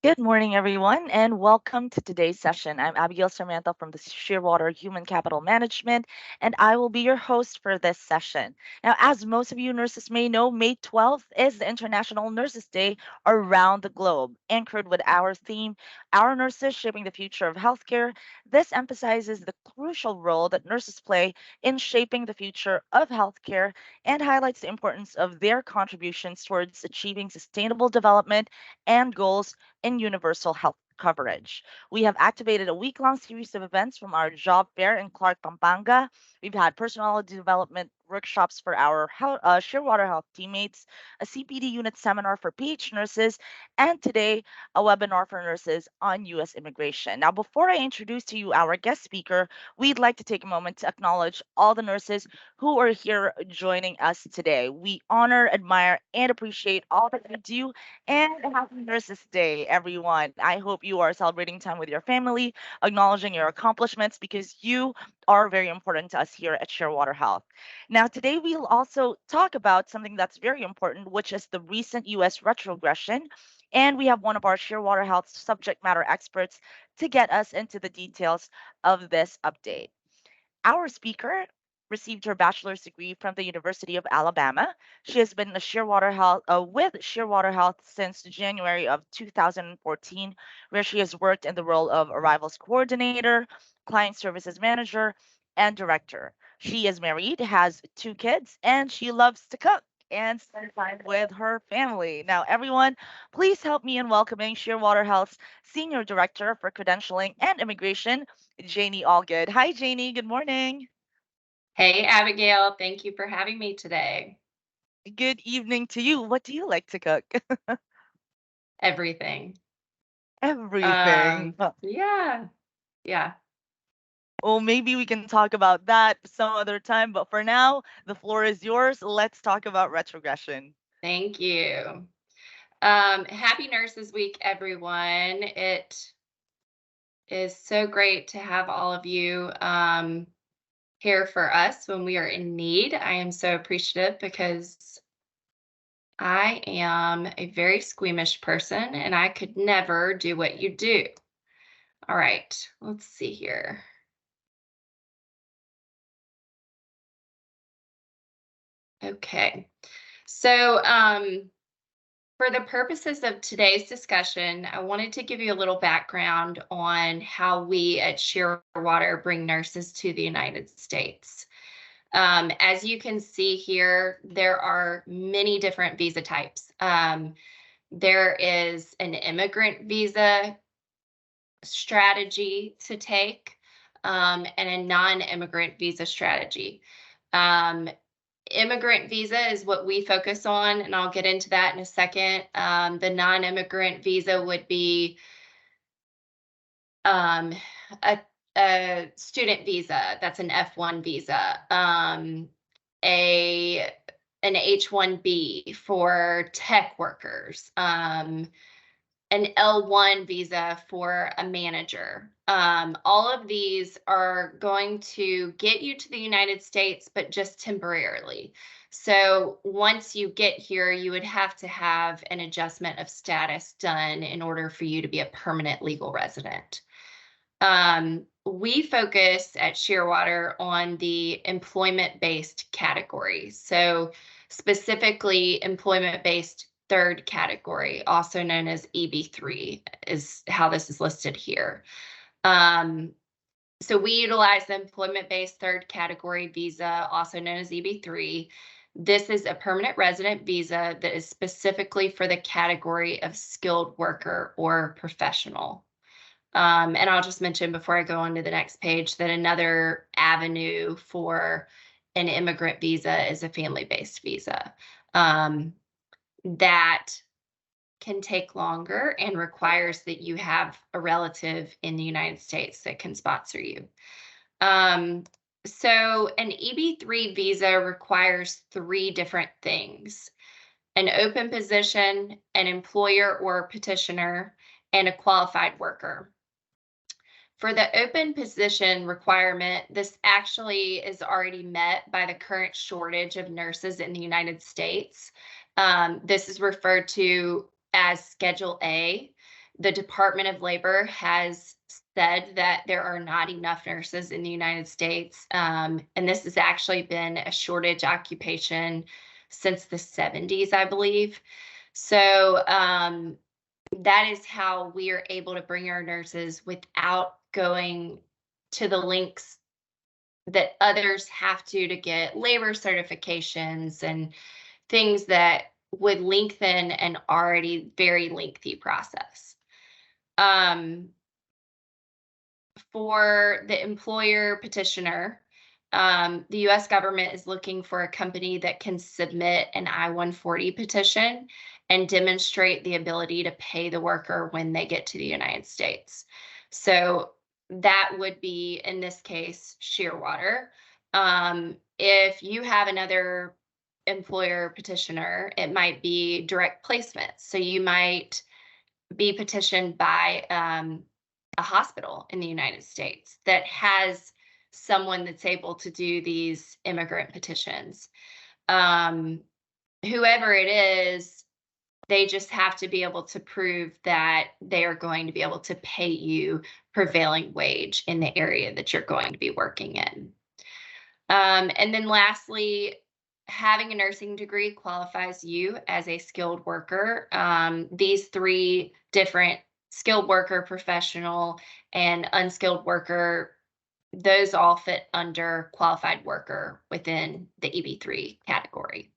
Good morning, everyone, and welcome to today's session. I'm Abigail Sarmiento from the Shearwater Human Capital Management, and I will be your host for this session. Now, as most of you nurses may know, May 12th is the International Nurses Day around the globe. Anchored with our theme, Our Nurses Shaping the Future of Healthcare, this emphasizes the crucial role that nurses play in shaping the future of healthcare and highlights the importance of their contributions towards achieving sustainable development and goals in universal health coverage. We have activated a week-long series of events from our job fair in Clark, Pampanga. We've had personality development workshops for our Shearwater Health teammates, a CPD unit seminar for PH nurses, and today a webinar for nurses on U.S. immigration. Now, before I introduce to you our guest speaker, we'd like to take a moment to acknowledge all the nurses who are here joining us today. We honor, admire, and appreciate all that you do, and happy Nurses Day, everyone. I hope you are celebrating time with your family, acknowledging your accomplishments because you are very important to us here at Shearwater Health. Now, today we'll also talk about something that's very important, which is the recent U.S. retrogression. And we have one of our Shearwater Health subject matter experts to get us into the details of this update. Our speaker received her bachelor's degree from the University of Alabama. She has been with Shearwater Health since January of 2014, where she has worked in the role of arrivals coordinator, client services manager, and director. She is married, has two kids, and she loves to cook and spend time with her family. Now, everyone, please help me in welcoming Shearwater Health's Senior Director for Credentialing and Immigration, Janie Allgood. Hi, Janie. Good morning. Hey, Abigail. Thank you for having me today. Good evening to you. What do you like to cook? Everything. Everything. Yeah. Yeah. Well, maybe we can talk about that some other time, but for now, the floor is yours. Let's talk about retrogression. Thank you. Happy Nurses Week, everyone. It is so great to have all of you here for us when we are in need. I am so appreciative because I am a very squeamish person and I could never do what you do. All right, let's see here. Okay. So, for the purposes of today's discussion, I wanted to give you a little background on how we at Shearwater bring nurses to the United States. As you can see here, there are many different visa types. There is an immigrant visa strategy to take, and a non-immigrant visa strategy. Immigrant visa is what we focus on, and I'll get into that in a second. The non-immigrant visa would be um, a, a student visa. That's an F1 visa. An H1B for tech workers. An L1 visa for a manager. All of these are going to get you to the United States, but just temporarily. So once you get here, you would have to have an adjustment of status done in order for you to be a permanent legal resident. We focus at Shearwater on the employment-based category. So specifically employment-based third category, also known as EB3, is how this is listed here. So we utilize the employment-based third category visa, also known as EB3. This is a permanent resident visa that is specifically for the category of skilled worker or professional. And I'll just mention before I go on to the next page that another avenue for an immigrant visa is a family-based visa. That can take longer and requires that you have a relative in the United States that can sponsor you. So an EB3 visa requires 3 different things: an open position, an employer or petitioner, and a qualified worker. For the open position requirement, this actually is already met by the current shortage of nurses in the United States. This is referred to as Schedule A. The Department of Labor has said that there are not enough nurses in the United States. And this has actually been a shortage occupation since the 70s, I believe. So that is how we are able to bring our nurses without going to the links that others have to get labor certifications and things that would lengthen an already very lengthy process. For the employer petitioner, the U.S. government is looking for a company that can submit an I-140 petition and demonstrate the ability to pay the worker when they get to the United States. So that would be, in this case, Shearwater. If you have another employer petitioner, it might be direct placement. So you might be petitioned by a hospital in the United States that has someone that's able to do these immigrant petitions. Whoever it is, they just have to be able to prove that they are going to be able to pay you prevailing wage in the area that you're going to be working in. And then lastly, having a nursing degree qualifies you as a skilled worker. These three different skilled worker, professional, and unskilled worker, those all fit under qualified worker within the EB3 category.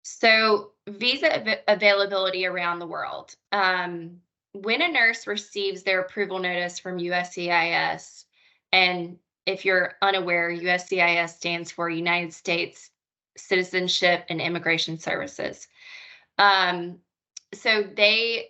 So visa availability around the world. When a nurse receives their approval notice from USCIS, and if you're unaware, USCIS stands for United States Citizenship and Immigration Services. So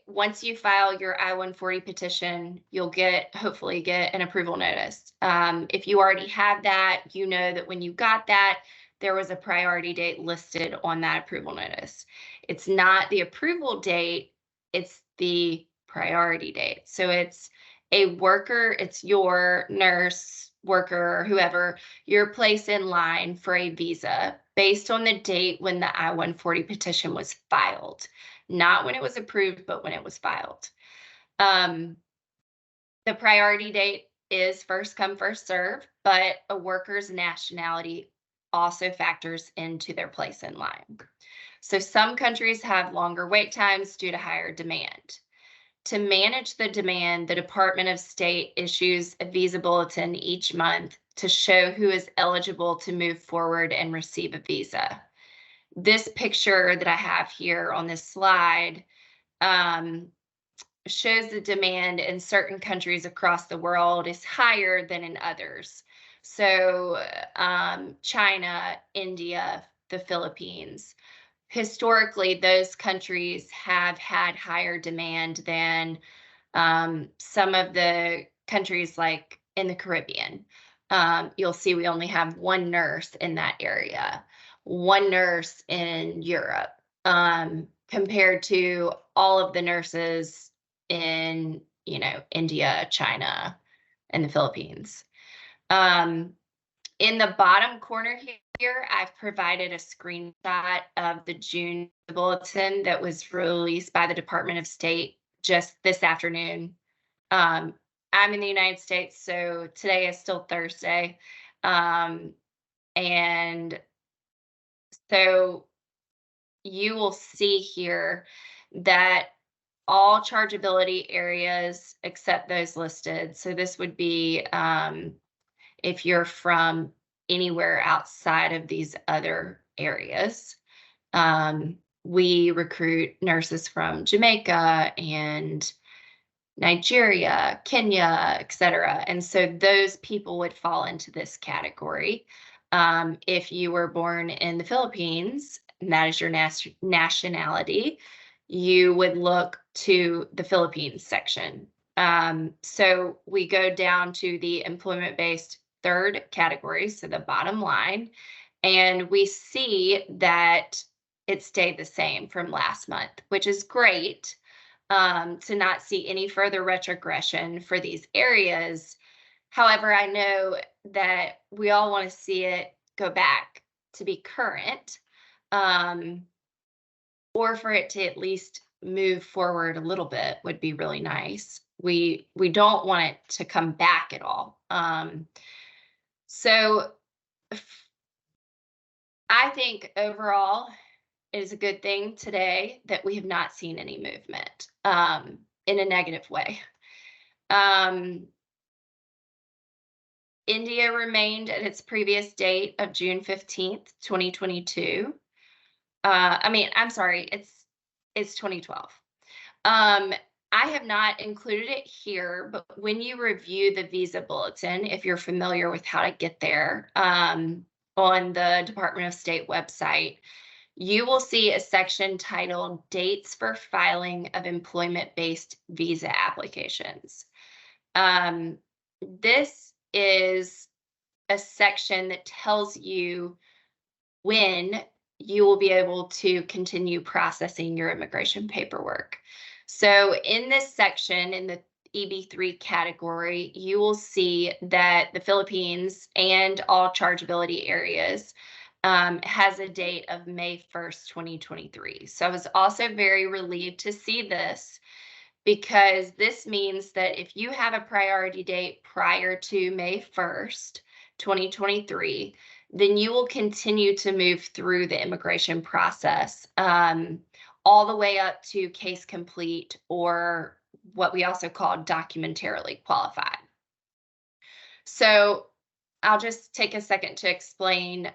once you file your I-140 petition, you'll hopefully get an approval notice. If you already have that, you know that when you got that, there was a priority date listed on that approval notice. It's not the approval date, it's the priority date. So it's a worker, it's your nurse, worker, or whoever, your place in line for a visa based on the date when the I-140 petition was filed. Not when it was approved, but when it was filed. The priority date is first come, first serve, but a worker's nationality also factors into their place in line. So some countries have longer wait times due to higher demand. To manage the demand, the Department of State issues a visa bulletin each month to show who is eligible to move forward and receive a visa. This picture that I have here on this slide shows the demand in certain countries across the world is higher than in others. So China, India, the Philippines. Historically, those countries have had higher demand than some of the countries like in the Caribbean. You'll see we only have one nurse in that area, one nurse in Europe, compared to all of the nurses in, India, China, and the Philippines. In the bottom corner here, I've provided a screenshot of the June bulletin that was released by the Department of State just this afternoon. I'm in the United States, so today is still Thursday. And so you will see here that all chargeability areas except those listed. So this would be if you're from anywhere outside of these other areas. We recruit nurses from Jamaica and Nigeria, Kenya, etc. And so those people would fall into this category. If you were born in the Philippines, and that is your nationality, you would look to the Philippines section. So we go down to the employment-based third category, so the bottom line, and we see that it stayed the same from last month, which is great. To not see any further retrogression for these areas. However, I know that we all want to see it go back to be current, or for it to at least move forward a little bit would be really nice. We don't want it to come back at all. So I think overall it is a good thing today that we have not seen any movement in a negative way. India remained at its previous date of June 15th, 2022. I'm sorry, it's 2012. I have not included it here, but when you review the visa bulletin, if you're familiar with how to get there, on the Department of State website, you will see a section titled Dates for Filing of Employment-Based Visa Applications. This is a section that tells you when you will be able to continue processing your immigration paperwork. So in this section, in the EB3 category, you will see that the Philippines and all chargeability areas has a date of May 1st, 2023. So I was also very relieved to see this, because this means that if you have a priority date prior to May 1st, 2023, then you will continue to move through the immigration process all the way up to case complete, or what we also call documentarily qualified. So I'll just take a second to explain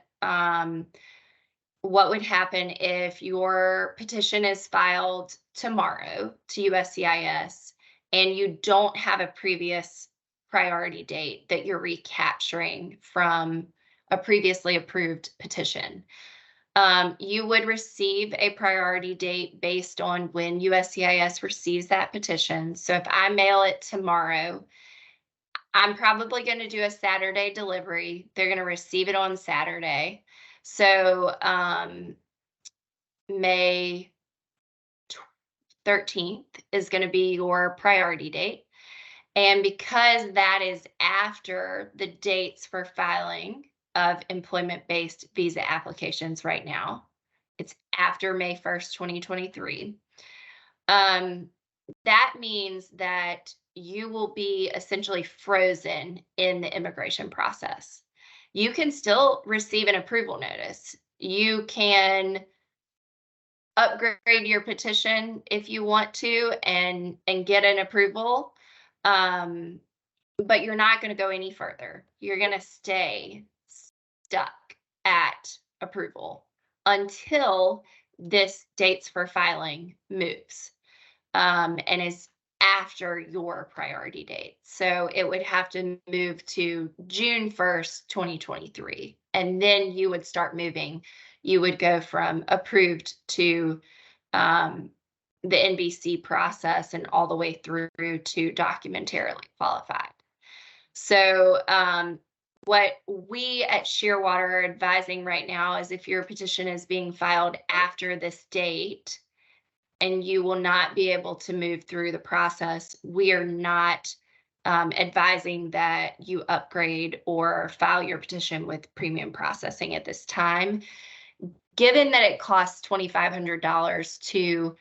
what would happen if your petition is filed tomorrow to USCIS and you don't have a previous priority date that you're recapturing from a previously approved petition. You would receive a priority date based on when USCIS receives that petition. So if I mail it tomorrow, I'm probably going to do a Saturday delivery. They're going to receive it on Saturday. So May 13th is going to be your priority date. And because that is after the dates for filing of employment-based visa applications right now, it's after May 1st, 2023. That means that you will be essentially frozen in the immigration process. You can still receive an approval notice. You can upgrade your petition if you want to and get an approval, but you're not going to go any further. You're going to stay stuck at approval until this dates for filing moves and is after your priority date. So it would have to move to June 1st, 2023. And then you would start moving. You would go from approved to the NBC process and all the way through to documentarily qualified. So what we at Shearwater are advising right now is if your petition is being filed after this date and you will not be able to move through the process, we are not advising that you upgrade or file your petition with premium processing at this time. Given that it costs $2,500 to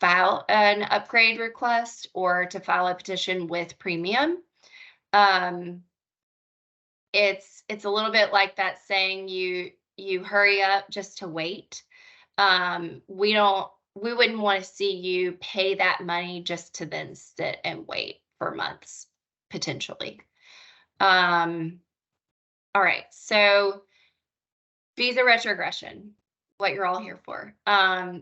file an upgrade request or to file a petition with premium, it's a little bit like that saying, you hurry up just to wait. We wouldn't want to see you pay that money just to then sit and wait for months, potentially. All right, so visa retrogression, what you're all here for.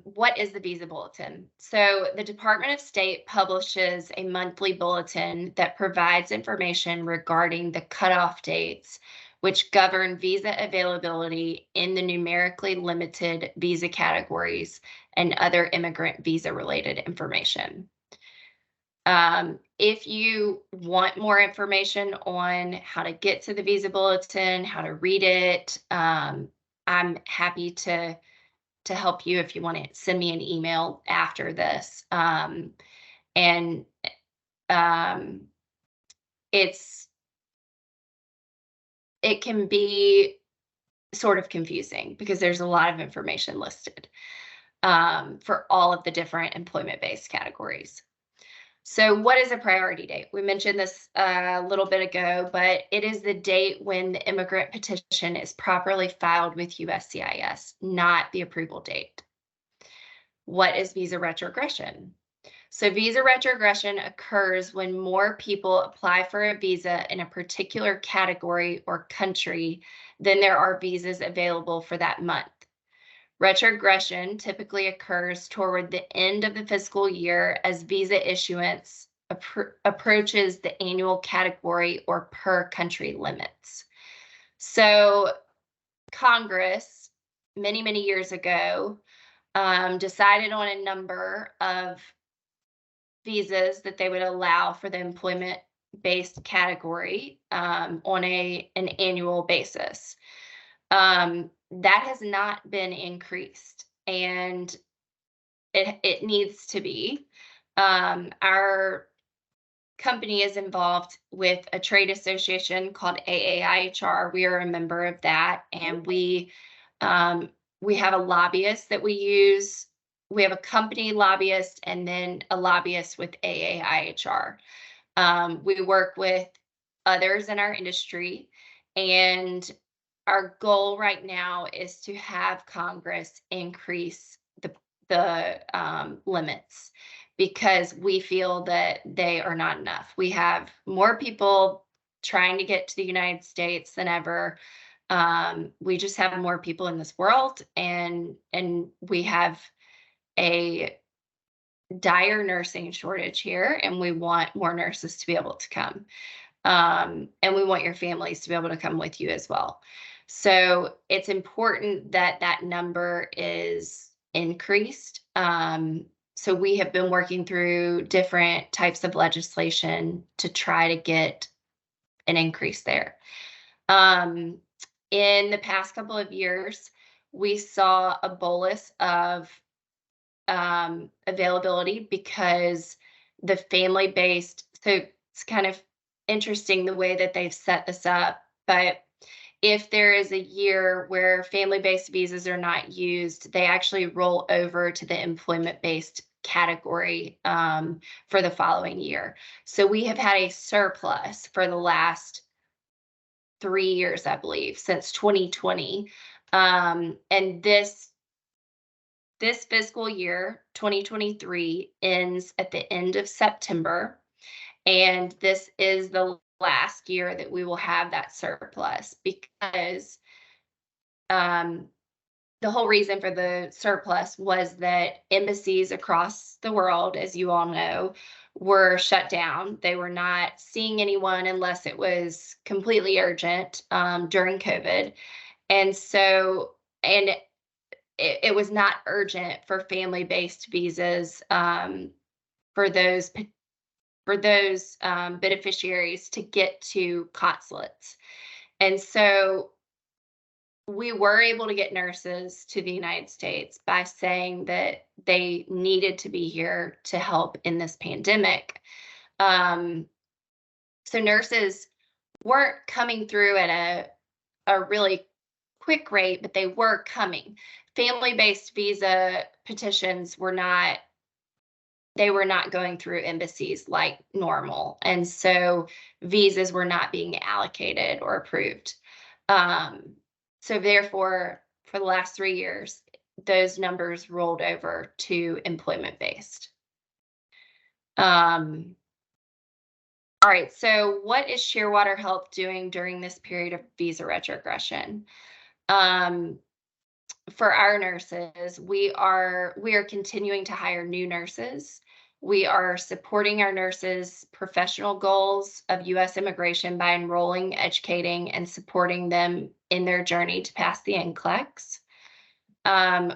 What is the visa bulletin? So the Department of State publishes a monthly bulletin that provides information regarding the cutoff dates which govern visa availability in the numerically limited visa categories and other immigrant visa-related information. If you want more information on how to get to the visa bulletin, how to read it, I'm happy to help you if you want to send me an email after this. It can be sort of confusing because there's a lot of information listed. for all of the different employment-based categories. So what is a priority date? We mentioned this a little bit ago, but it is the date when the immigrant petition is properly filed with USCIS, not the approval date. What is visa retrogression? So visa retrogression occurs when more people apply for a visa in a particular category or country than there are visas available for that month. Retrogression typically occurs toward the end of the fiscal year as visa issuance approaches the annual category or per country limits. So Congress, many, many years ago, decided on a number of visas that they would allow for the employment-based category on an annual basis. That has not been increased, and it needs to be. Our company is involved with a trade association called AAIHR. We are a member of that, and we have a lobbyist that we use. We have a company lobbyist and then a lobbyist with AAIHR. We work with others in our industry, and our goal right now is to have Congress increase the limits, because we feel that they are not enough. We have more people trying to get to the United States than ever. We just have more people in this world, and we have a dire nursing shortage here, and we want more nurses to be able to come. And we want your families to be able to come with you as well. So it's important that that number is increased. So we have been working through different types of legislation to try to get an increase there. In the past couple of years, we saw a bolus of availability because the family-based, so it's kind of interesting the way that they've set this up, but if there is a year where family-based visas are not used, they actually roll over to the employment-based category for the following year. So we have had a surplus for the last 3 years, I believe, since 2020. And this fiscal year, 2023, ends at the end of September. And this is the last year that we will have that surplus, because the whole reason for the surplus was that embassies across the world, as you all know, were shut down. They were not seeing anyone unless it was completely urgent during COVID. And so, and it was not urgent for family-based visas for those beneficiaries to get to consulates. And so we were able to get nurses to the United States by saying that they needed to be here to help in this pandemic. So nurses weren't coming through at a really quick rate, but they were coming. Family-based visa petitions were not going through embassies like normal. And so visas were not being allocated or approved. So therefore, for the last 3 years, those numbers rolled over to employment-based. All right, so what is Shearwater Health doing during this period of visa retrogression? For our nurses, we are continuing to hire new nurses. We are supporting our nurses' professional goals of U.S. immigration by enrolling, educating, and supporting them in their journey to pass the NCLEX.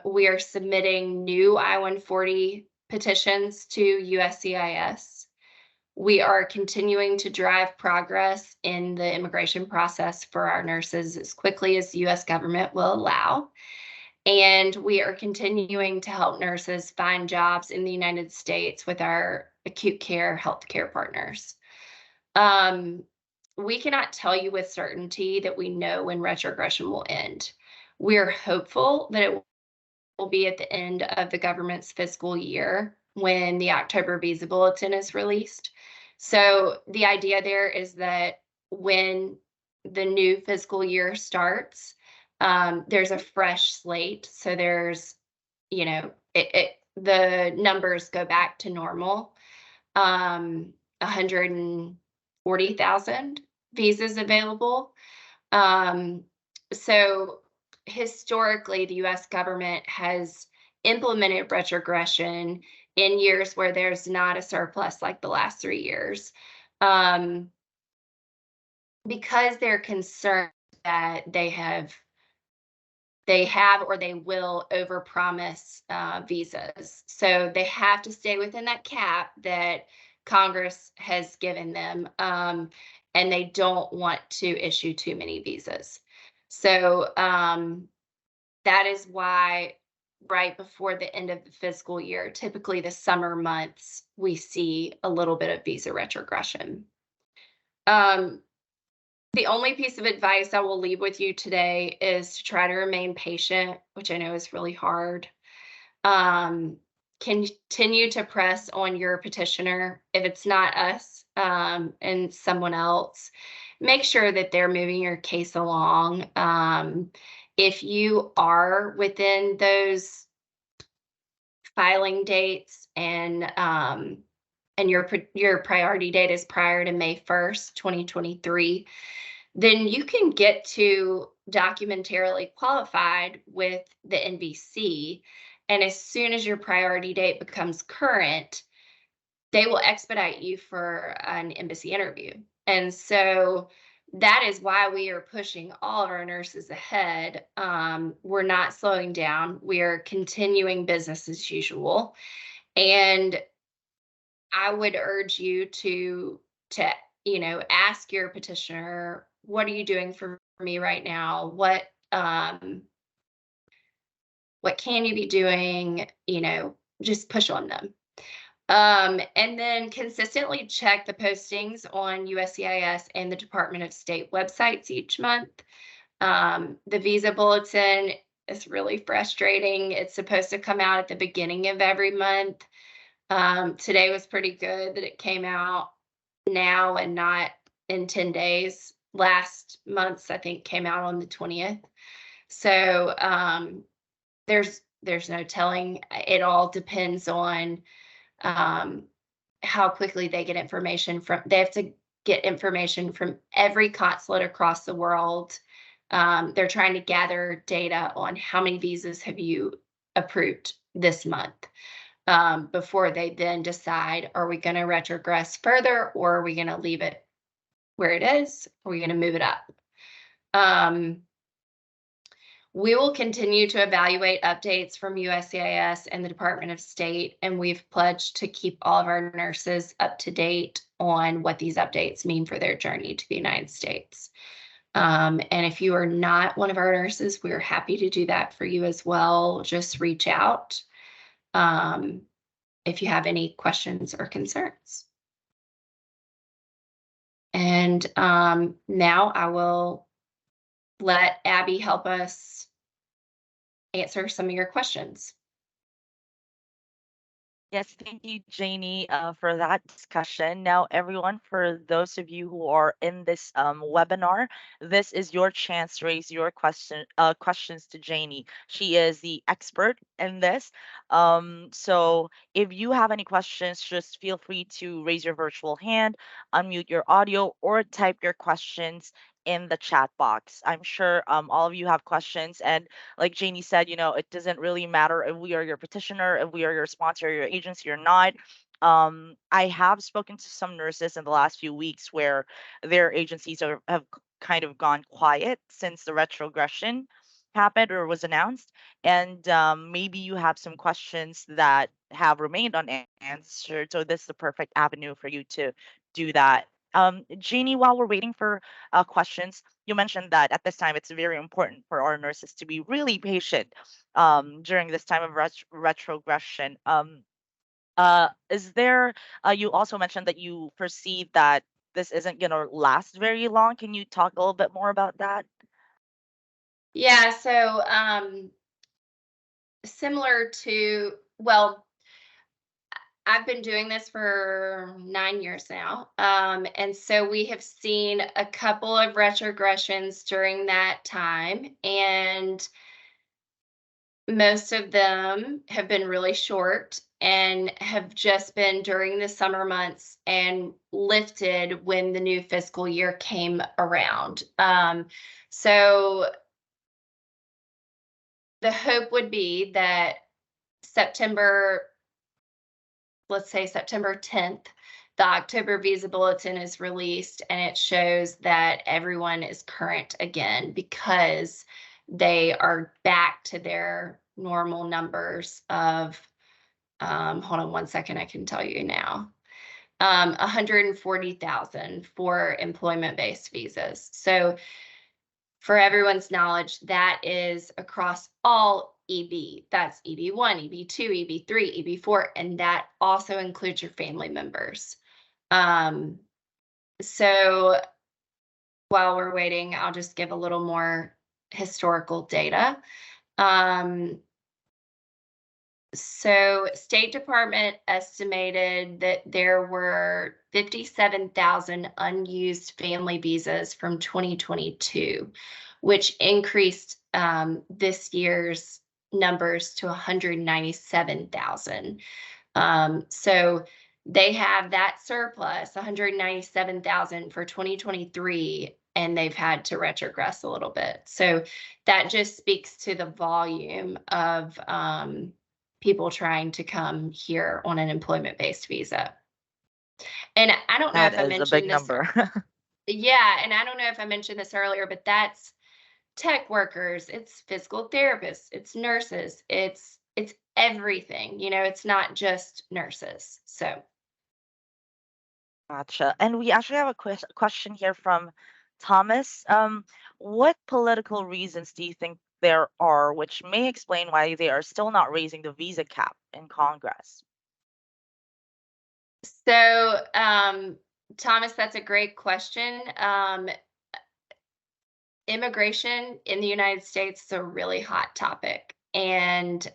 We are submitting new I-140 petitions to USCIS. We are continuing to drive progress in the immigration process for our nurses as quickly as the U.S. government will allow. And we are continuing to help nurses find jobs in the United States with our acute care healthcare partners. We cannot tell you with certainty that we know when retrogression will end. We are hopeful that it will be at the end of the government's fiscal year when the October visa bulletin is released. So the idea there is that when the new fiscal year starts, there's a fresh slate. So there's, the numbers go back to normal. 140,000 visas available. So historically, the US government has implemented retrogression in years where there's not a surplus like the last 3 years, because they're concerned that they have or they will overpromise visas. So they have to stay within that cap that Congress has given them, and they don't want to issue too many visas. So that is why right before the end of the fiscal year, typically the summer months, we see a little bit of visa retrogression. The only piece of advice I will leave with you today is to try to remain patient, which I know is really hard. Continue to press on your petitioner. If it's not us, and someone else, make sure that they're moving your case along. If you are within those filing dates and your priority date is prior to May 1st, 2023, then you can get to documentarily qualified with the NVC. And as soon as your priority date becomes current, they will expedite you for an embassy interview. And so that is why we are pushing all of our nurses ahead. We're not slowing down. We are continuing business as usual. And I would urge you to ask your petitioner, what are you doing for me right now? What can you be doing? Just push on them. And then consistently check the postings on USCIS and the Department of State websites each month. The visa bulletin is really frustrating. It's supposed to come out at the beginning of every month. Today was pretty good that it came out now and not in 10 days. Last month's, I think, came out on the 20th. So there's no telling. It all depends on how quickly they get information from. They have to get information from every consulate across the world. They're trying to gather data on how many visas have you approved this month, before they then decide, are we going to retrogress further, or are we going to leave it where it is? Are we going to move it up? We will continue to evaluate updates from USCIS and the Department of State, and we've pledged to keep all of our nurses up to date on what these updates mean for their journey to the United States. And if you are not one of our nurses, we're happy to do that for you as well. Just reach out if you have any questions or concerns. And now I will let Abby help us answer some of your questions. Yes, thank you, Janie, for that discussion. Now, everyone, for those of you who are in this webinar, this is your chance to raise your questions to Janie. She is the expert in this. So if you have any questions, just feel free to raise your virtual hand, unmute your audio, or type your questions in the chat box. I'm sure all of you have questions, and like Janie said, it doesn't really matter if we are your petitioner, if we are your sponsor, your agency or not. I have spoken to some nurses in the last few weeks where their agencies have kind of gone quiet since the retrogression happened or was announced. And maybe you have some questions that have remained unanswered. So this is the perfect avenue for you to do that. Jeannie, while we're waiting for questions, you mentioned that at this time it's very important for our nurses to be really patient during this time of retrogression. Is there, you also mentioned that you foresee that this isn't going to last very long. Can you talk a little bit more about that? Yeah, so similar to, well, I've been doing this for 9 years now. And so we have seen a couple of retrogressions during that time. And most of them have been really short and have just been during the summer months and lifted when the new fiscal year came around. So the hope would be that September, let's say September 10th, the October Visa Bulletin is released and it shows that everyone is current again because they are back to their normal numbers of, hold on one second, I can tell you now. 140,000 for employment-based visas. So for everyone's knowledge, that is across all EB. That's EB1, EB2, EB3, EB4, and that also includes your family members. So while we're waiting, I'll just give a little more historical data. So State Department estimated that there were 57,000 unused family visas from 2022, which increased this year's numbers to 197,000. So they have that surplus, 197,000 for 2023, and they've had to retrogress a little bit. So that just speaks to the volume of people trying to come here on an employment-based visa. And I don't know That if I is a big mentioned this. number. Yeah, and I don't know if I mentioned this earlier, but that's tech workers, it's physical therapists, it's nurses, it's everything. It's not just nurses. So Gotcha. And we actually have a question here from Thomas. What political reasons do you think there are which may explain why they are still not raising the visa cap in Congress? So, Thomas, that's a great question. Immigration in the United States is a really hot topic, and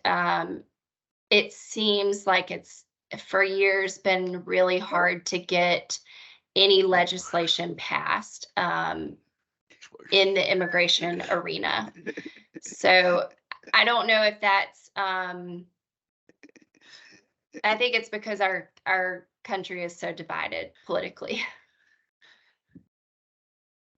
it seems like it's for years been really hard to get any legislation passed in the immigration arena. So I don't know if that's I think it's because our country is so divided politically.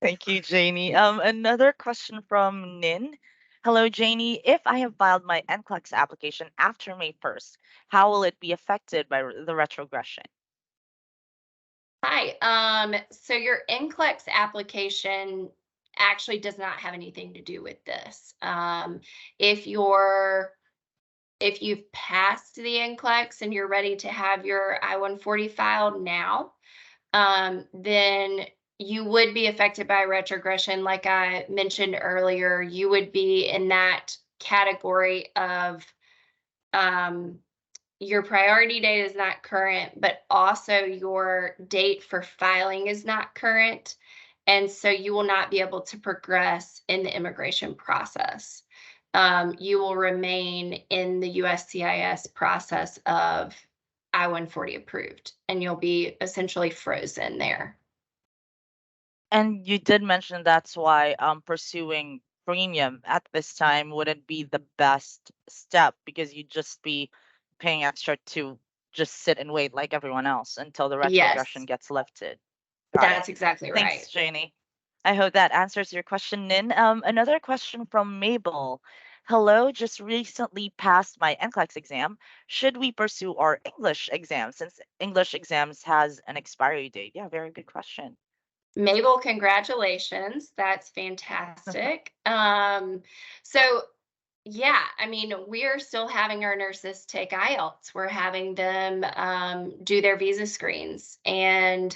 Thank you, Janie. Another question from Nin. Hello, Janie. If I have filed my NCLEX application after May 1st, how will it be affected by the retrogression? Hi. So your NCLEX application actually does not have anything to do with this. If you've passed the NCLEX and you're ready to have your I-140 filed now, then you would be affected by retrogression. Like I mentioned earlier, you would be in that category of your priority date is not current, but also your date for filing is not current. And so you will not be able to progress in the immigration process. You will remain in the USCIS process of I-140 approved, and you'll be essentially frozen there. And you did mention that's why pursuing premium at this time wouldn't be the best step because you'd just be paying extra to just sit and wait like everyone else until the retrogression Yes, gets lifted. Got it. that's exactly Thanks, right. Janie. I hope that answers your question, Nin. Another question from Mabel. Hello, just recently passed my NCLEX exam. Should we pursue our English exam since English exams has an expiry date? Yeah, very good question. Mabel, congratulations. That's fantastic. So yeah, I mean, we're still having our nurses take IELTS. We're having them do their visa screens. And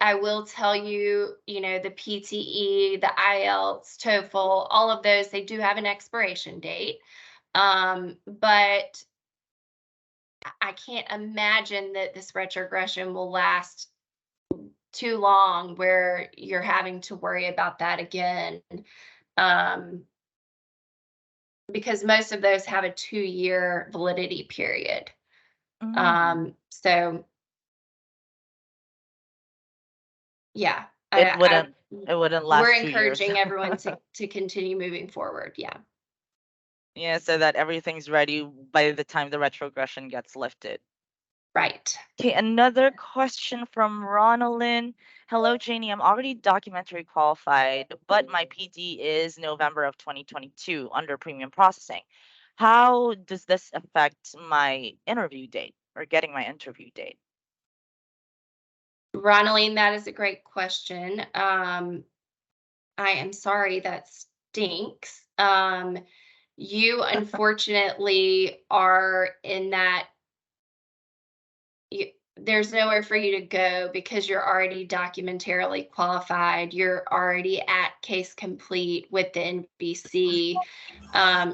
I will tell you, the PTE, the IELTS, TOEFL, all of those, they do have an expiration date. But I can't imagine that this retrogression will last too long where you're having to worry about that again. because most of those have a 2-year validity period. So yeah, it I wouldn't we're last 2 years. encouraging everyone to continue moving forward. Yeah. Yeah, so that everything's ready by the time the retrogression gets lifted. Right. Okay, another question from Ronaldin. Hello, Janie. I'm already documentary qualified, but my PD is November of 2022 under premium processing. How does this affect my interview date or getting my interview date? Ronaline, that is a great question. I am sorry, that stinks. You unfortunately are in that there's nowhere for you to go because you're already documentarily qualified. You're already at case complete with the NBC.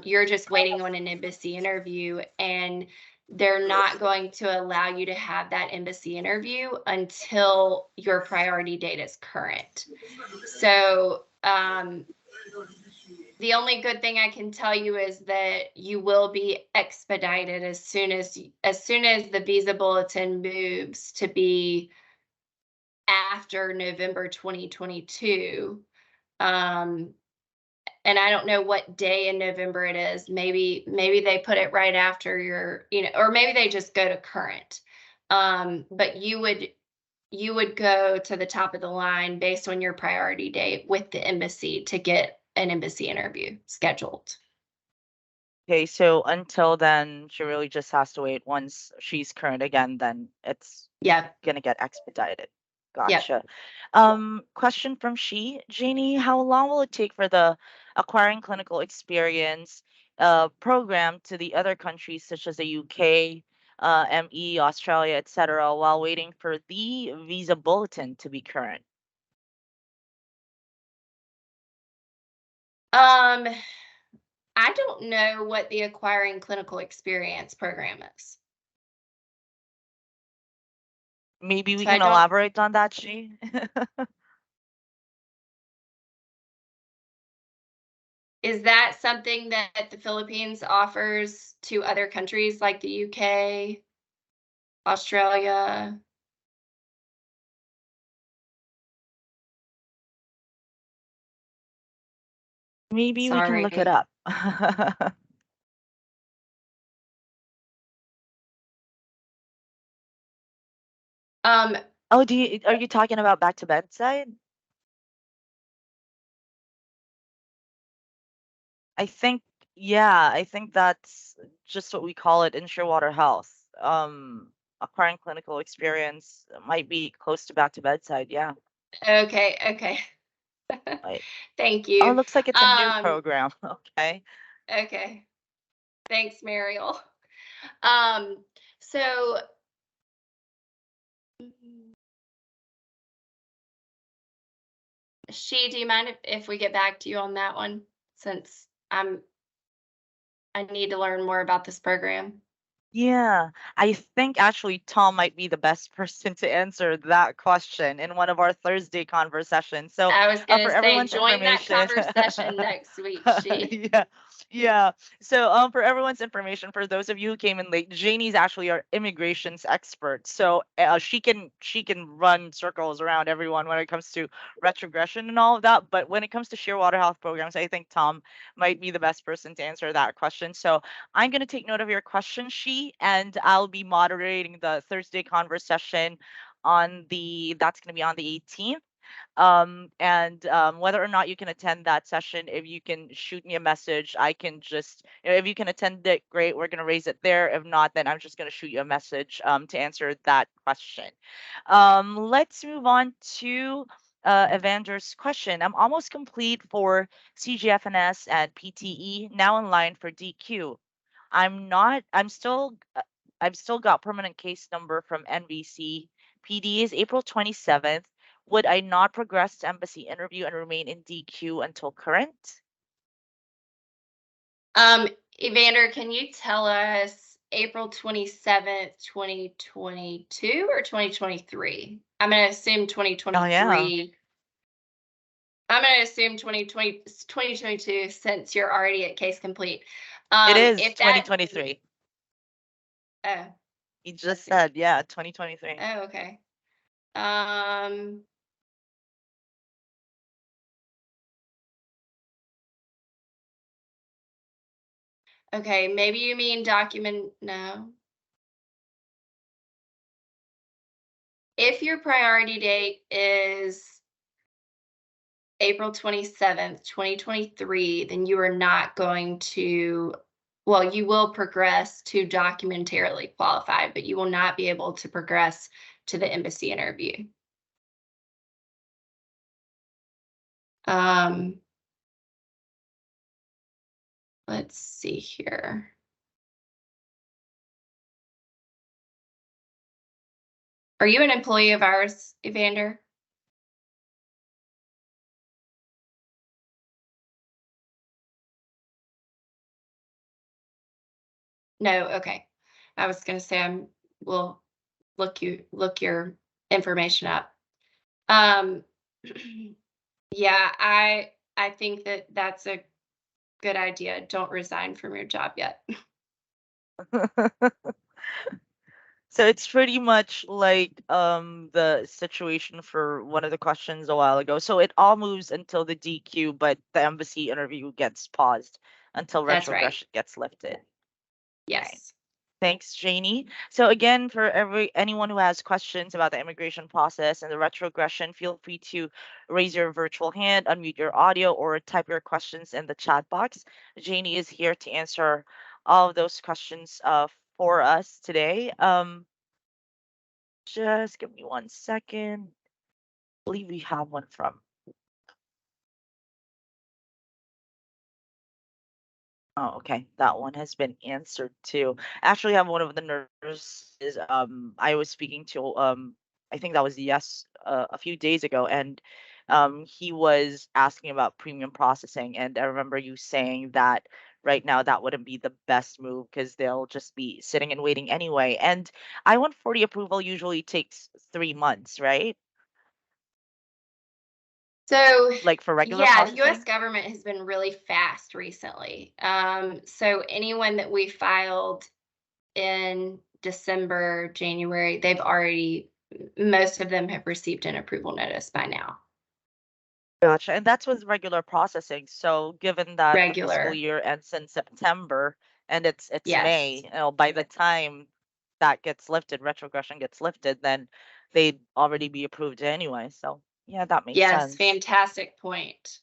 You're just waiting on an embassy interview, and they're not going to allow you to have that embassy interview until your priority date is current. So the only good thing I can tell you is that you will be expedited as soon as the visa bulletin moves to be after November 2022. And I don't know what day in November it is. Maybe they put it right after your, or maybe they just go to current. But you would go to the top of the line based on your priority date with the embassy to get an embassy interview scheduled. Okay, so until then, she really just has to wait. Once she's current again, then it's Yep. gonna get expedited. Yep. Gotcha. Question from Janie, how long will it take for the acquiring clinical experience program to the other countries such as the UK, ME, Australia, etc., while waiting for the visa bulletin to be current? I don't know what the acquiring clinical experience program is. Maybe we So I can don't, elaborate on that, She. is that something that the Philippines offers to other countries like the UK, Australia? Maybe we can look it Sorry. up. Um, Oh, are you talking about back to bedside? I think, yeah, I think that's just what we call it in Shearwater Health. Acquiring clinical experience might be close to back to bedside. Yeah. okay, okay. Right. Thank Oh, it you. looks like it's a new program. Okay. Okay. Thanks, Mariel. Um, so do you mind if we get back to you on that one, since I need to learn more about this program? Yeah, I think actually Tom might be the best person to answer that question in one of our Thursday conversations. So, I was gonna for say, everyone's join that information, conversation next week, she. yeah, yeah. So, for everyone's information, for those of you who came in late, Janie's actually our immigrations expert. So, she can run circles around everyone when it comes to retrogression and all of that. But when it comes to Shearwater Health programs, I think Tom might be the best person to answer that question. So, I'm going to take note of your question, and I'll be moderating the Thursday conversation that's going to be on the 18th. And whether or not you can attend that session, if you can shoot me a message, I can just, if you can attend it, great, we're going to raise it there. If not, then I'm just going to shoot you a message to answer that question. Let's move on to Evander's question. I'm almost complete for CGFNS and PTE, now in line for DQ. I'm not, I've still got permanent case number from NVC. PD is April 27th. Would I not progress to embassy interview and remain in DQ until current? Evander, can you tell us April 27th, 2022 or 2023? I'm gonna assume Oh, yeah. 2023. I'm going to assume 2022 since you're already at case complete. It is If that 2023. Oh, You let's just see. said, yeah, 2023. Oh, okay. Um, okay, maybe you mean no. If your priority date is April 27th, 2023, then you are not going to, well, you will progress to documentarily qualified, but you will not be able to progress to the embassy interview. Let's see here. Are you an employee of ours, Evander? No, okay. I was going to say we'll look your information up. Yeah, I think that's a good idea. Don't resign from your job yet. So it's pretty much like the situation for one of the questions a while ago. So it all moves until the DQ, but the embassy interview gets paused until That's right. retrogression gets lifted. Right. Yes. Thanks, Janie. So again, for anyone who has questions about the immigration process and the retrogression, feel free to raise your virtual hand, unmute your audio, or type your questions in the chat box. Janie is here to answer all of those questions for us today. Just give me 1 second. I believe we have one from. Oh, okay. That one has been answered too. Actually, I have one of the nurses I was speaking to I think that was a few days ago, and he was asking about premium processing, and I remember you saying that right now that wouldn't be the best move because they'll just be sitting and waiting anyway. And I-140 approval usually takes 3 months, right? So, Like for regular yeah, the US processing? government has been really fast recently. So anyone that we filed in December, January, most of them have received an approval notice by now. Gotcha. And that's with regular processing. So given that the fiscal Regular. year ends in September and it's May, Yes. by the time that gets lifted, retrogression gets lifted, then they'd already be approved anyway. So yeah, that makes Yes, sense. fantastic point.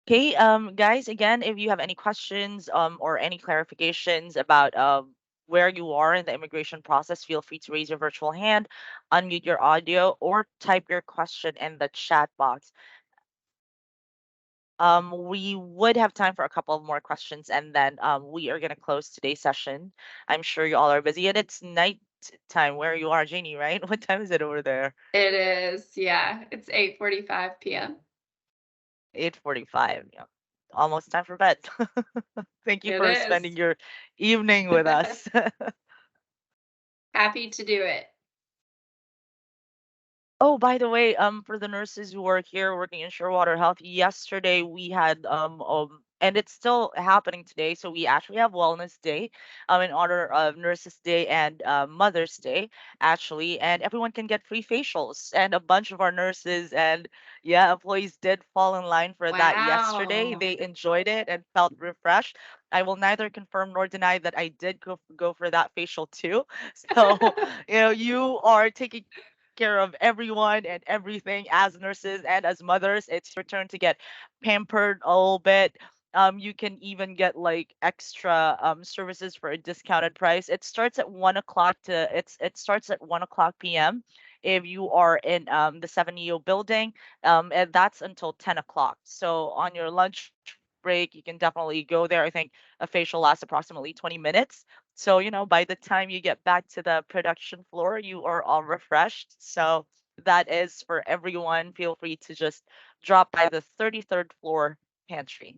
Okay, guys, again, if you have any questions or any clarifications about where you are in the immigration process, feel free to raise your virtual hand, unmute your audio, or type your question in the chat box. We would have time for a couple of more questions, and then we are gonna close today's session. I'm sure you all are busy, and it's night time where you are, Janie, right? What time is it over there? It is, yeah. It's 8:45 p.m. 8:45. Yeah, almost time for bed. Thank you It for spending is. your evening with us. Happy to do it. Oh, by the way, for the nurses who work here working in Shearwater Health, yesterday we had and it's still happening today. So we actually have Wellness Day, in honor of Nurses Day and Mother's Day, actually, and everyone can get free facials. And a bunch of our nurses and yeah, employees did fall in line for that yesterday. Wow. They enjoyed it and felt refreshed. I will neither confirm nor deny that I did go for that facial too. So, you are taking care of everyone and everything as nurses and as mothers. It's your turn to get pampered a little bit. You can even get like extra services for a discounted price. It starts at 1 o'clock it starts at 1 o'clock p.m. if you are in the 7EO building, and that's until 10 o'clock. So on your lunch break, you can definitely go there. I think a facial lasts approximately 20 minutes. So, by the time you get back to the production floor, you are all refreshed. So, that is for everyone. Feel free to just drop by the 33rd floor pantry.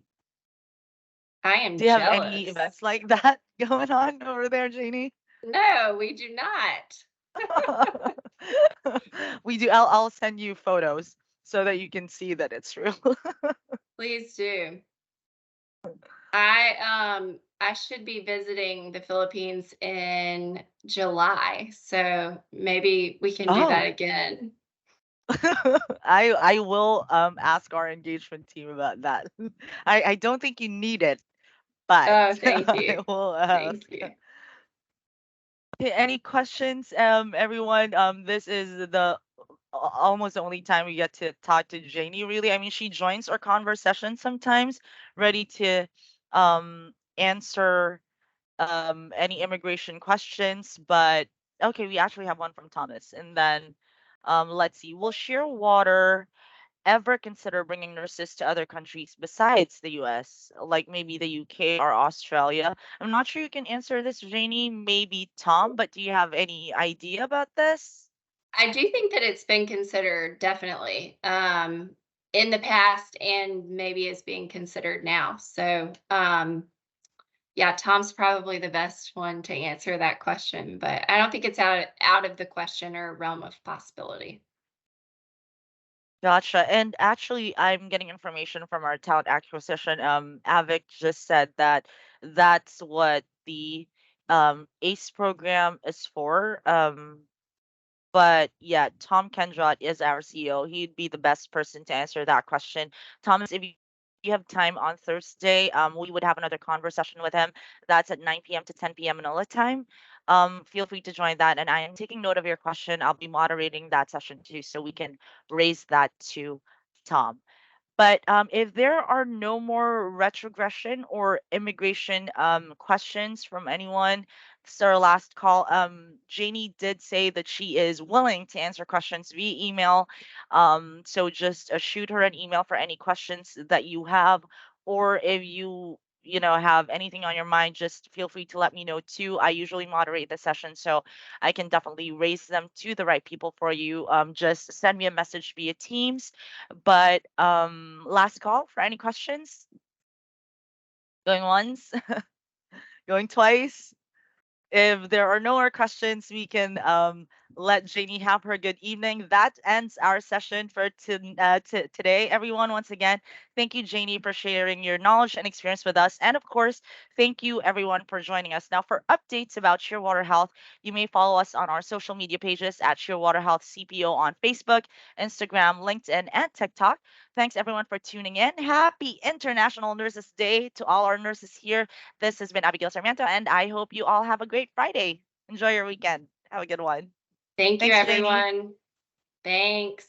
I am Do you have any jealous. events like that going on over there, Janie? No, we do not. We do. I'll send you photos so that you can see that it's real. Please do. I should be visiting the Philippines in July, so maybe we can do that Oh, again. I will ask our engagement team about that. I don't think you need it, but Oh, thank I you. will ask. Thank you. Okay, any questions, everyone? This is the almost the only time we get to talk to Janie. Really, I mean, she joins our conversation sometimes, ready to answer any immigration questions. But okay, we actually have one from Thomas, and then let's see. Will Shearwater ever consider bringing nurses to other countries besides the US, like maybe the UK or Australia? I'm not sure you can answer this, Janie, maybe Tom, but do you have any idea about this? I do think that it's been considered definitely in the past and maybe is being considered now. So, yeah, Tom's probably the best one to answer that question, but I don't think it's out of the question or realm of possibility. Gotcha. And actually, I'm getting information from our talent acquisition. Avic just said that that's what the ACE program is for. But yeah, Tom Kendrot is our CEO. He'd be the best person to answer that question. Thomas, if you have time on Thursday, we would have another conversation with him. That's at 9 p.m. to 10 p.m. Manila time. Feel free to join that. And I am taking note of your question. I'll be moderating that session too, so we can raise that to Tom. But if there are no more retrogression or immigration questions from anyone, this is our last call. Janie did say that she is willing to answer questions via email. So just shoot her an email for any questions that you have, or if you have anything on your mind, just feel free to let me know too. I usually moderate the session, so I can definitely raise them to the right people for you. Just send me a message via Teams. But last call for any questions. Going once, going twice. If there are no more questions, we can let Janie have her good evening. That ends our session for today. Everyone, once again, thank you, Janie, for sharing your knowledge and experience with us. And of course, thank you, everyone, for joining us. Now, for updates about Shearwater Health, you may follow us on our social media pages at Shearwater Health CPO on Facebook, Instagram, LinkedIn, and TikTok. Thanks, everyone, for tuning in. Happy International Nurses Day to all our nurses here. This has been Abigail Sarmiento, and I hope you all have a great Friday. Enjoy your weekend. Have a good one. Thank you, Thanks, Janie. everyone. Thanks.